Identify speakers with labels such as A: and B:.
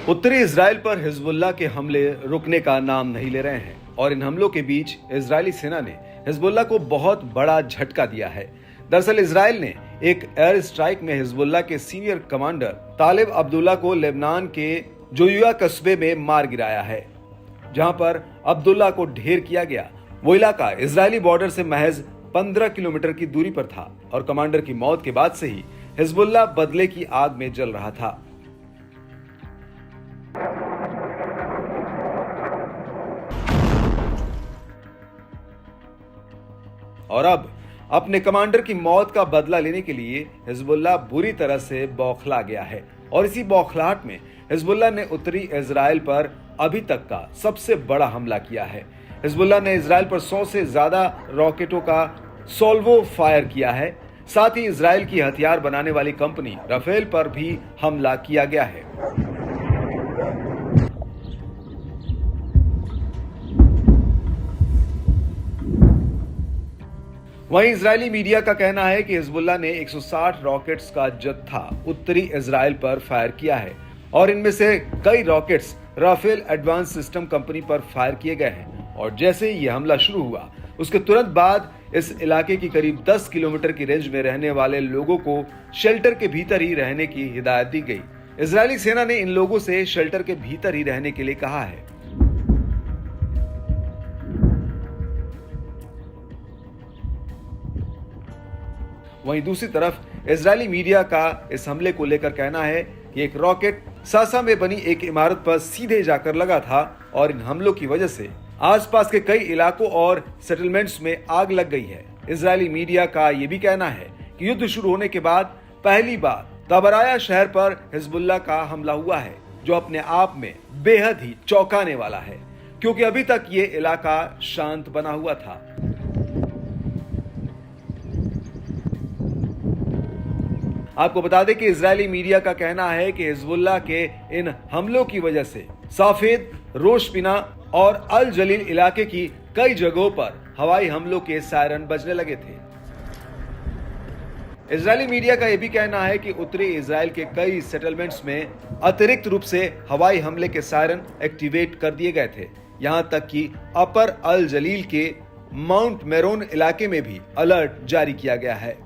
A: उत्तरी इजराइल पर हिजबुल्लाह के हमले रुकने का नाम नहीं ले रहे हैं और इन हमलों के बीच इजरायली सेना ने हिजबुल्लाह को बहुत बड़ा झटका दिया है। दरअसल इजराइल ने एक एयर स्ट्राइक में हिजबुल्लाह के सीनियर कमांडर तालिब अब्दुल्ला को लेबनान के जोयुआ कस्बे में मार गिराया है। जहां पर अब्दुल्ला को ढेर किया गया, वो इलाका इजरायली बॉर्डर से महज 15 किलोमीटर की दूरी पर था और कमांडर की मौत के बाद से ही हिजबुल्लाह बदले की आग में जल रहा था। और अब अपने कमांडर की मौत का बदला लेने के लिए हिजबुल्लाह बुरी तरह से बौखला गया है और इसी बौखलाहट में हिजबुल्लाह ने उत्तरी इजराइल पर अभी तक का सबसे बड़ा हमला किया है। हिजबुल्लाह ने इजराइल पर 100 से ज्यादा रॉकेटों का सोल्वो फायर किया है। साथ ही इजराइल की हथियार बनाने वाली कंपनी राफेल पर भी हमला किया गया है। वहीं इजरायली मीडिया का कहना है कि हिजबुल्लाह ने 160 रॉकेट्स का जत्था उत्तरी इजराइल पर फायर किया है और इनमें से कई rockets Rafael advanced system company पर फायर किए गए हैं। और जैसे ही यह हमला शुरू हुआ, उसके तुरंत बाद इस इलाके की करीब 10 किलोमीटर की रेंज में रहने वाले लोगों को शेल्टर के भीतर ही रहने की हिदायत दी गई। इजरायली सेना ने इन लोगों से शेल्टर के भीतर ही रहने के लिए कहा है। वहीं दूसरी तरफ इजरायली मीडिया का इस हमले को लेकर कहना है कि एक रॉकेट सासा में बनी एक इमारत पर सीधे जाकर लगा था और इन हमलों की वजह से आसपास के कई इलाकों और सेटलमेंट्स में आग लग गई है। इजरायली मीडिया का यह भी कहना है कि युद्ध शुरू होने के बाद पहली बार तबराया शहर पर हिजबुल्लाह का हमला हुआ है, जो अपने आप में बेहद ही चौंकाने वाला है, क्योंकि अभी तक ये इलाका शांत बना हुआ था। आपको बता दें कि इजरायली मीडिया का कहना है कि हिजबुल्लाह के इन हमलों की वजह से साफेद, रोशपिना और अल जलील इलाके की कई जगहों पर हवाई हमलों के सायरन बजने लगे थे। इजरायली मीडिया का यह भी कहना है कि उत्तरी इजराइल के कई सेटलमेंट्स में अतिरिक्त रूप से हवाई हमले के सायरन एक्टिवेट कर दिए गए थे। यहां तक कि अपर अल जलील के माउंट मेरोन इलाके में भी अलर्ट जारी किया गया है।